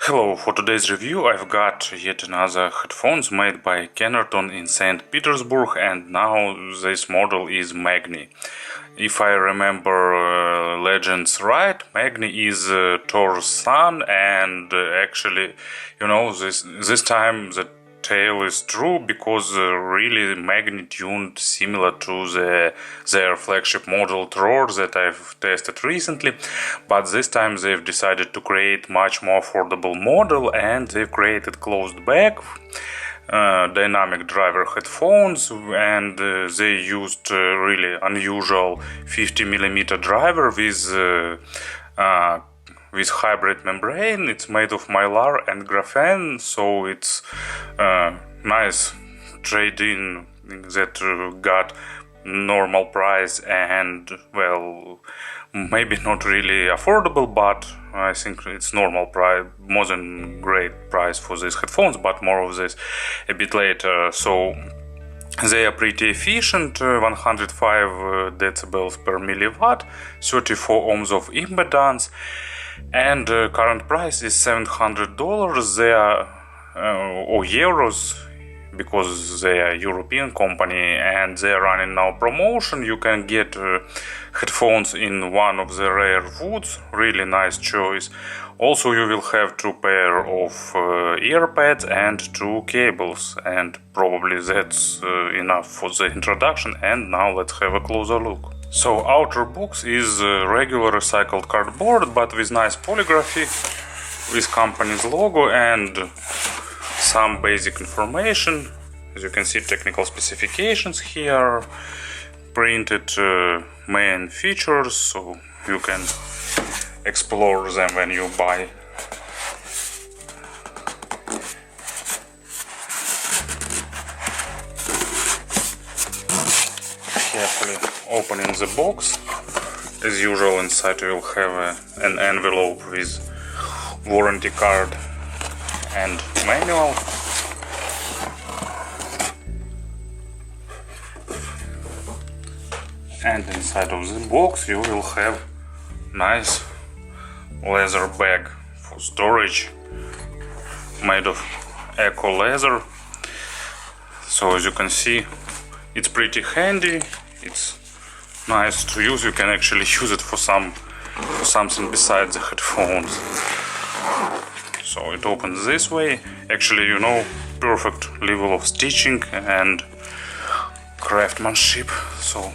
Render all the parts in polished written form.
Hello, for today's review I've got yet another headphones made by Kennerton in St. Petersburg, and now this model is Magni. If I remember legends right, Magni is Thor's son, and actually, this time the tale is true, because really Magni tuned similar to their flagship model Thor that I've tested recently, but this time they've decided to create much more affordable model, and they've created closed back dynamic driver headphones, and they used really unusual 50mm driver with hybrid membrane. It's made of mylar and graphene, so it's nice trade-in that got normal price, and well, maybe not really affordable, but I think it's normal price, more than great price for these headphones, but more of this a bit later. So they are pretty efficient, 105 decibels per milliwatt, 34 ohms of impedance, and current price is $700. They are or euros, because they are European company, and they are running now promotion. You can get headphones in one of the rare woods, really nice choice. Also you will have 2 pair of earpads and 2 cables, and probably that's enough for the introduction. And now let's have a closer look. So outer box is regular recycled cardboard, but with nice polygraphy, with company's logo and some basic information. As you can see, technical specifications here, printed main features, so you can explore them when you buy. Carefully opening the box. As usual, inside you will have an envelope with warranty card and manual. And inside of the box you will have nice leather bag for storage, made of eco leather. So as you can see, it's pretty handy, it's nice to use. You can actually use it for something besides the headphones. So it opens this way. Actually, perfect level of stitching and craftsmanship. So,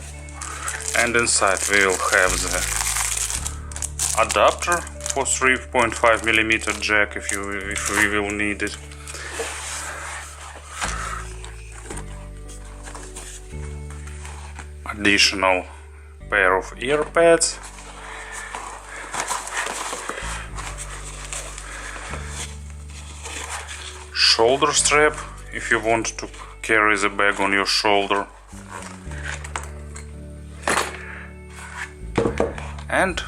and inside we will have the adapter for 3.5mm jack if we will need it. Additional pair of earpads. Shoulder strap if you want to carry the bag on your shoulder, and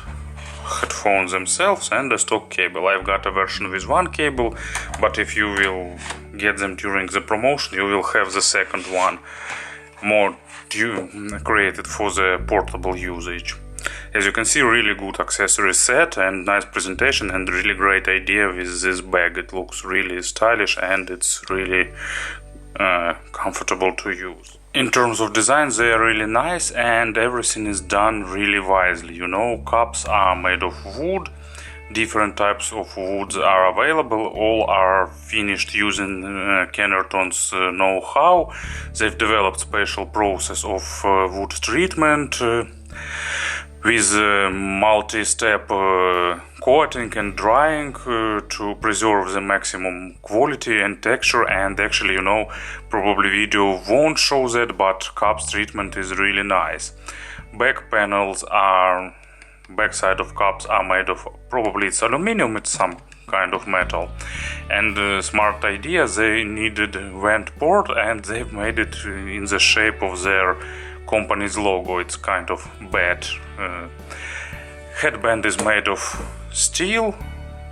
headphones themselves and a stock cable. I've got a version with 1 cable, but if you will get them during the promotion, you will have the second one, more created for the portable usage. As you can see, really good accessory set and nice presentation, and really great idea with this bag. It looks really stylish and it's really comfortable to use. In terms of design, they are really nice, and everything is done really wisely. Cups are made of wood. Different types of woods are available. All are finished using Kennerton's know-how. They've developed special process of wood treatment with multi-step coating and drying to preserve the maximum quality and texture. And actually, probably video won't show that, but cups treatment is really nice. Backside of cups are made of, probably it's aluminum, it's some kind of metal. And smart idea, they needed vent port, and they've made it in the shape of their company's logo. It's kind of bad. Headband is made of steel,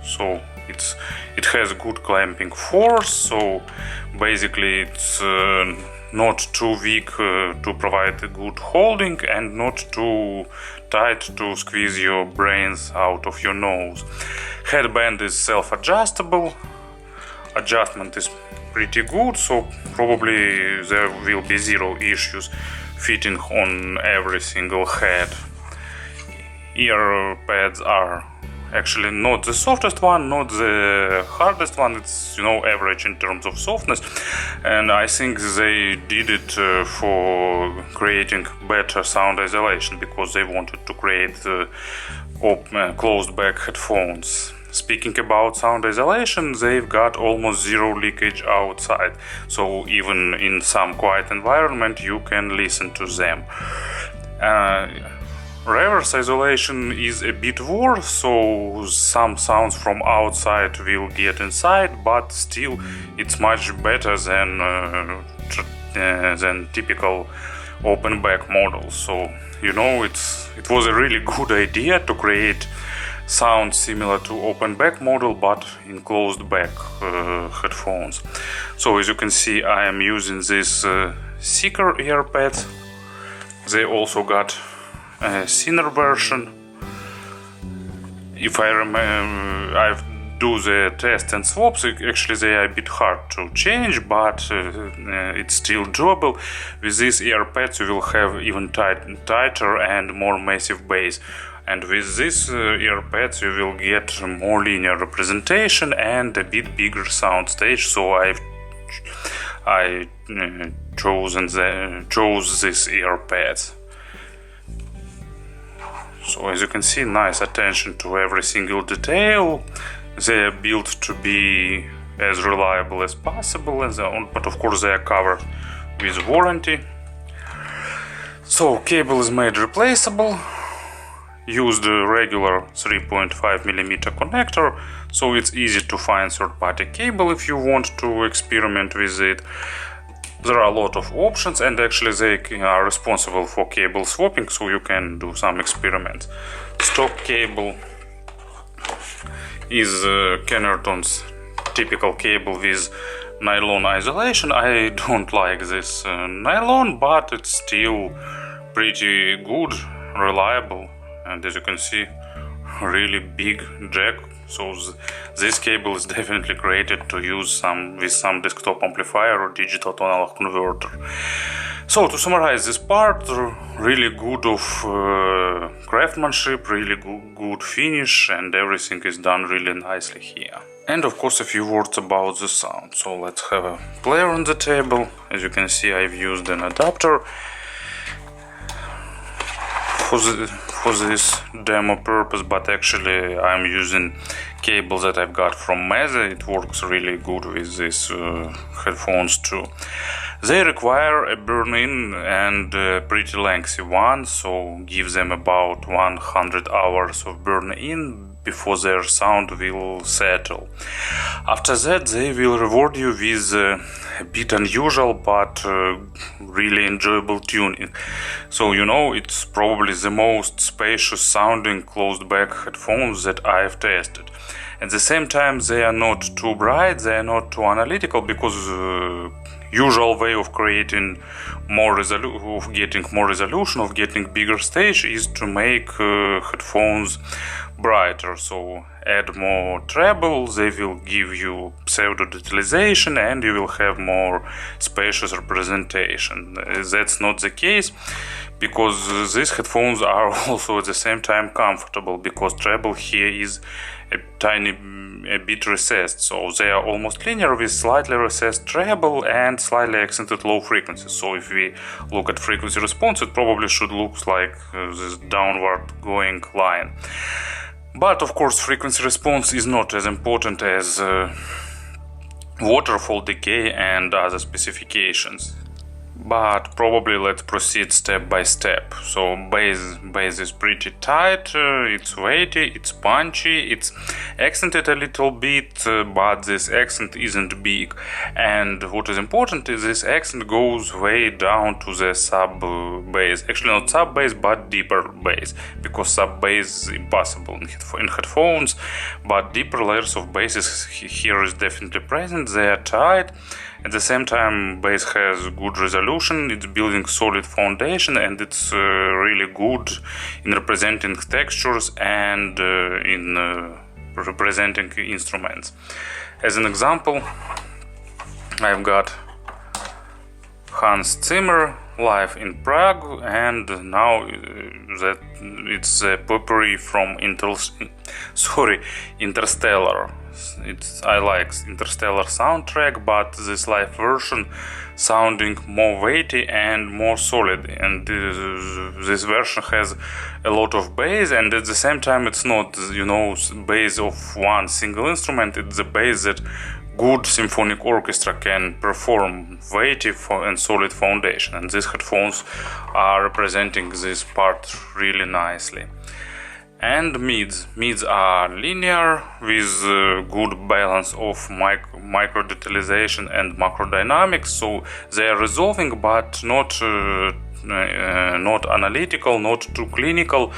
so it has good clamping force. So basically it's not too weak to provide a good holding and not too tight to squeeze your brains out of your nose. Headband is self-adjustable. Adjustment is pretty good, so probably there will be zero issues fitting on every single head. Ear pads are actually not the softest one, not the hardest one. It's, average in terms of softness, and I think they did it for creating better sound isolation, because they wanted to create closed back headphones. Speaking about sound isolation, they've got almost zero leakage outside, so even in some quiet environment you can listen to them. Reverse isolation is a bit worse, so some sounds from outside will get inside, but still it's much better than typical open back models. So it was a really good idea to create sound similar to open back model but in closed back headphones. So as you can see, I am using this thicker earpads. They also got a thinner version. If I remember, I do the test and swaps. Actually, they are a bit hard to change, but it's still doable. With these earpads, you will have even tighter and more massive bass. And with these earpads, you will get more linear representation and a bit bigger sound stage. So I chose these earpads. So as you can see, nice attention to every single detail. They are built to be as reliable as possible, but of course they are covered with warranty. So cable is made replaceable. Used a regular 3.5mm connector, so it's easy to find third-party cable if you want to experiment with it. There are a lot of options, and actually they are responsible for cable swapping, so you can do some experiments. Stock cable is Kennerton's typical cable with nylon isolation. I don't like this nylon, but it's still pretty good, reliable, and as you can see, really big jack. So this cable is definitely created to use with some desktop amplifier or digital to analog converter. So to summarize this part, really good of craftsmanship, really good finish, and everything is done really nicely here. And of course a few words about the sound. So let's have a player on the table. As you can see, I've used an adapter for this demo purpose, but actually I'm using cable that I've got from Meze. It works really good with these headphones too. They require a burn-in and a pretty lengthy one, so give them about 100 hours of burn-in before their sound will settle. After that, they will reward you with a bit unusual but really enjoyable tuning. So it's probably the most spacious sounding closed back headphones that I've tested. At the same time, they are not too bright, they are not too analytical, because usual way of creating getting more resolution, of getting bigger stage, is to make headphones brighter. So add more treble, they will give you pseudo detalization, and you will have more spacious representation. That's not the case, because these headphones are also at the same time comfortable, because treble here is a bit recessed, so they are almost linear with slightly recessed treble and slightly accented low frequency. So if we look at frequency response, it probably should look like this downward going line. But of course, frequency response is not as important as waterfall decay and other specifications. But probably let's proceed step by step. So bass is pretty tight, it's weighty, it's punchy, it's accented a little bit, but this accent isn't big. And what is important is this accent goes way down to the sub bass. Actually not sub bass, but deeper bass, because sub bass is impossible in headphones, but deeper layers of basses here is definitely present. They are tight, At the same time, bass has good resolution, it's building solid foundation, and it's really good in representing textures and in representing instruments. As an example, I've got Hans Zimmer live in Prague, and now that it's a potpourri from Interstellar. I like Interstellar soundtrack, but this live version sounding more weighty and more solid, and this version has a lot of bass, and at the same time it's not, bass of one single instrument, it's the bass that good symphonic orchestra can perform weighty and solid foundation, and these headphones are representing this part really nicely. And mids are linear with good balance of micro detalization and macro dynamics, so they are resolving but not analytical, not too clinical,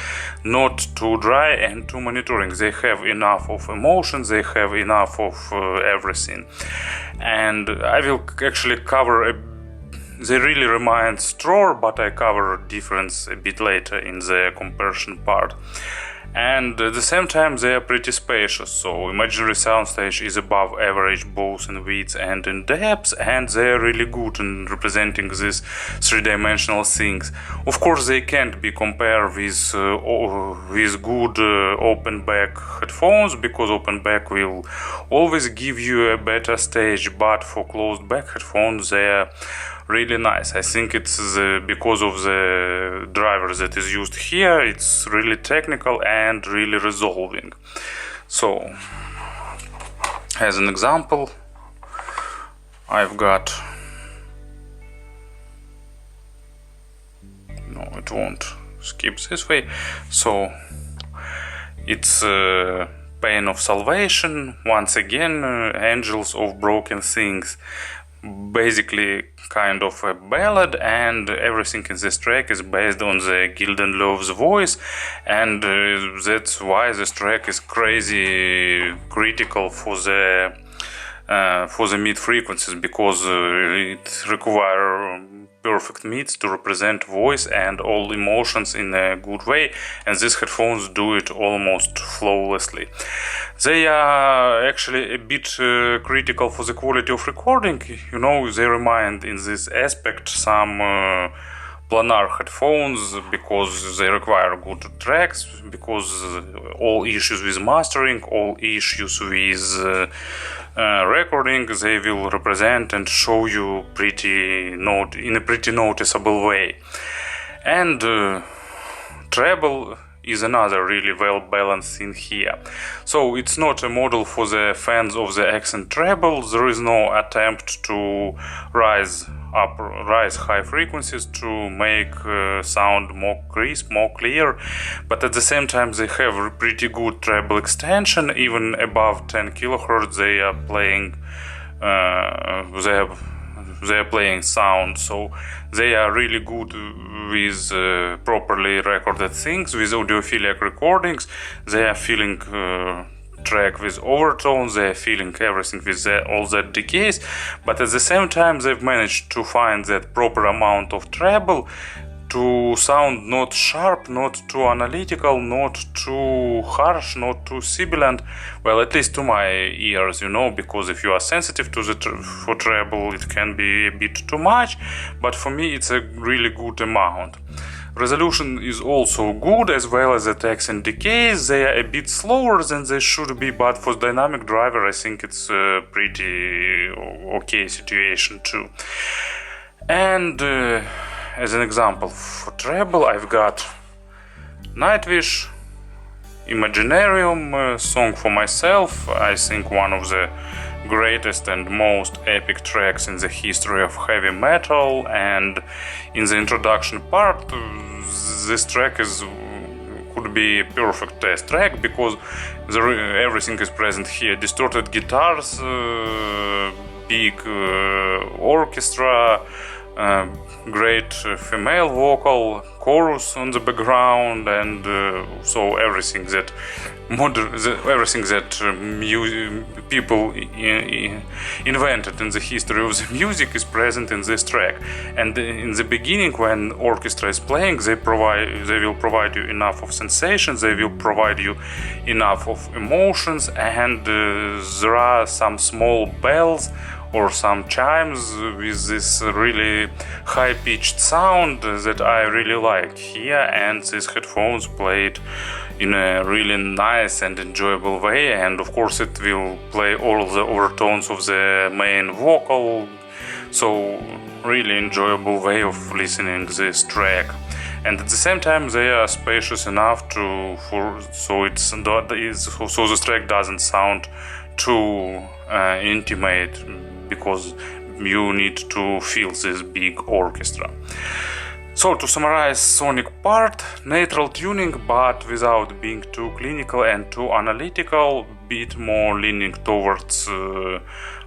not too dry and too monitoring. They have enough of emotions, they have enough of everything. And I will actually cover they really remind Stror, but I cover difference a bit later in the comparison part. And at the same time they are pretty spacious, so imaginary soundstage is above average both in width and in depth, and they are really good in representing these three-dimensional things. Of course they can't be compared with good open back headphones, because open back will always give you a better stage, but for closed back headphones they are really nice. I think it's because of the driver that is used here, it's really technical and really resolving. So, as an example, I've got, no, it won't skip this way, so it's Pain of Salvation, once again, Angels of Broken Things. Basically kind of a ballad, and everything in this track is based on the Gilden Love's voice, and that's why this track is crazy critical for the mid frequencies, because it requires perfect mids to represent voice and all emotions in a good way, and these headphones do it almost flawlessly. They are actually a bit critical for the quality of recording. They remind in this aspect some planar headphones, because they require good tracks, because all issues with mastering, all issues with recording, they will represent and show you in a pretty noticeable way. And treble is another really well balanced thing here. So it's not a model for the fans of the accent treble. There is no attempt to rise high frequencies to make sound more crisp, more clear, but at the same time they have a pretty good treble extension. Even above 10 kilohertz they are playing they are playing sound, so they are really good with properly recorded things, with audiophilic recordings. They are filling track with overtones, they are feeling everything with all that decays, but at the same time they've managed to find that proper amount of treble to sound not sharp, not too analytical, not too harsh, not too sibilant. Well, at least to my ears, because if you are sensitive to for treble, it can be a bit too much, but for me it's a really good amount. Resolution is also good, as well as attacks and decays. They are a bit slower than they should be, but for dynamic driver I think it's a pretty okay situation too. And as an example for treble, I've got Nightwish, Imaginarium, Song for Myself. I think one of the greatest and most epic tracks in the history of heavy metal, and in the introduction part this track could be a perfect test track, because everything is present here: distorted guitars, big orchestra, great female vocal chorus on the background, and so everything that people invented in the history of the music is present in this track. And in the beginning, when orchestra is playing, they will provide you enough of sensations, they will provide you enough of emotions, and there are some small bells or some chimes with this really high-pitched sound that I really like here, and these headphones play it in a really nice and enjoyable way. And of course it will play all the overtones of the main vocal, so really enjoyable way of listening this track. And at the same time they are spacious enough so this track doesn't sound too intimate, because you need to feel this big orchestra. So to summarize sonic part, neutral tuning but without being too clinical and too analytical, bit more leaning towards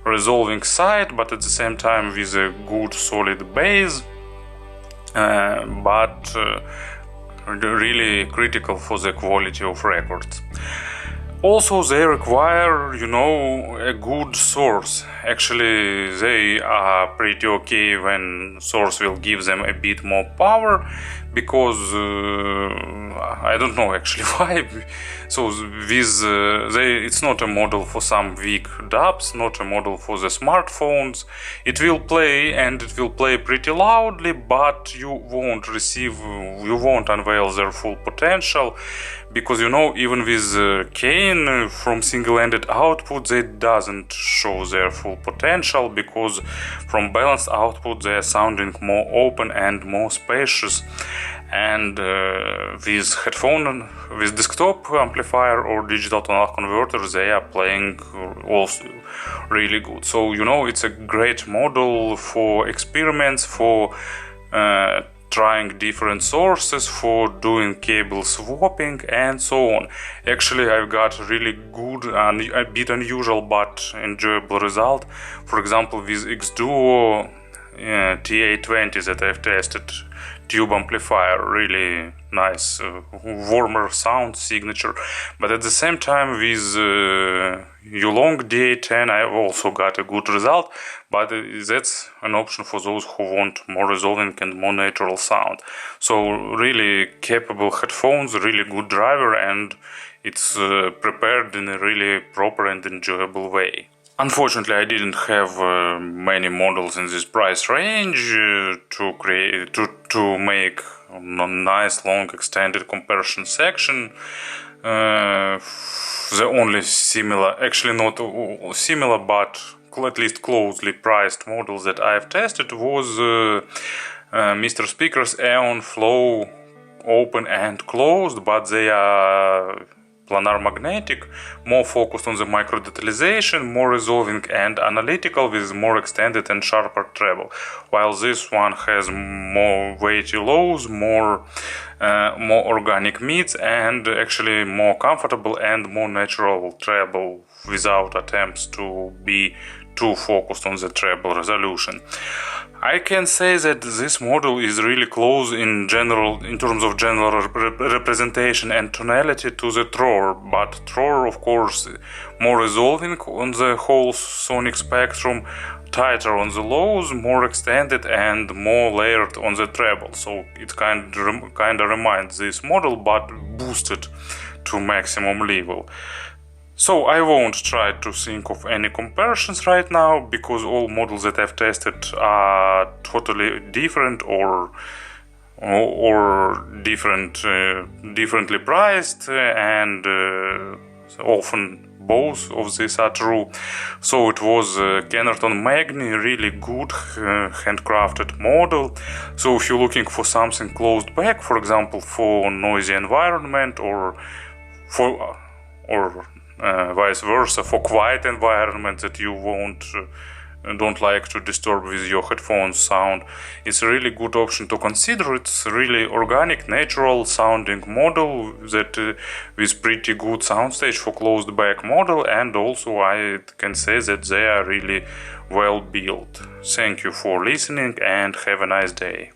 resolving side, but at the same time with a good solid bass, but really critical for the quality of records. Also, they require, a good source. Actually, they are pretty okay when source will give them a bit more power, because I don't know actually why. So it's not a model for some weak dubs, not a model for the smartphones. It will play, and it will play pretty loudly, but you won't unveil their full potential, because even with Kane from single-ended output, they doesn't show their full potential, because from balanced output they are sounding more open and more spacious. And with desktop amplifier or digital to-analog converter, they are playing also really good. So it's a great model for experiments, for trying different sources, for doing cable swapping and so on. Actually, I've got really good and a bit unusual but enjoyable result. For example, with X-Duo TA20 that I've tested, tube amplifier, really nice warmer sound signature. But at the same time with Yulong DA10 I've also got a good result, but that's an option for those who want more resolving and more natural sound. So really capable headphones, really good driver, and it's prepared in a really proper and enjoyable way. Unfortunately, I didn't have many models in this price range to make a nice long extended comparison section. The only similar, actually not similar, but at least closely priced models that I've tested was Mr. Speaker's Aeon Flow Open and Closed, but they are planar magnetic, more focused on the micro detalization, more resolving and analytical with more extended and sharper treble, while this one has more weighty lows, more organic mids, and actually more comfortable and more natural treble without attempts to be too focused on the treble resolution. I can say that this model is really close in terms of general representation and tonality to the Tror, but Tror, of course, more resolving on the whole sonic spectrum, tighter on the lows, more extended and more layered on the treble. So it kind of reminds this model, but boosted to maximum level. So I won't try to think of any comparisons right now, because all models that I've tested are totally different or differently priced, and often both of these are true. So it was Kennerton Magni, really good handcrafted model. So if you're looking for something closed back, for example for noisy environment, or vice versa, for quiet environment that you won't don't like to disturb with your headphones sound, it's a really good option to consider. It's really organic, natural sounding model that with pretty good soundstage for closed back model, and also I can say that they are really well built. Thank you for listening and have a nice day.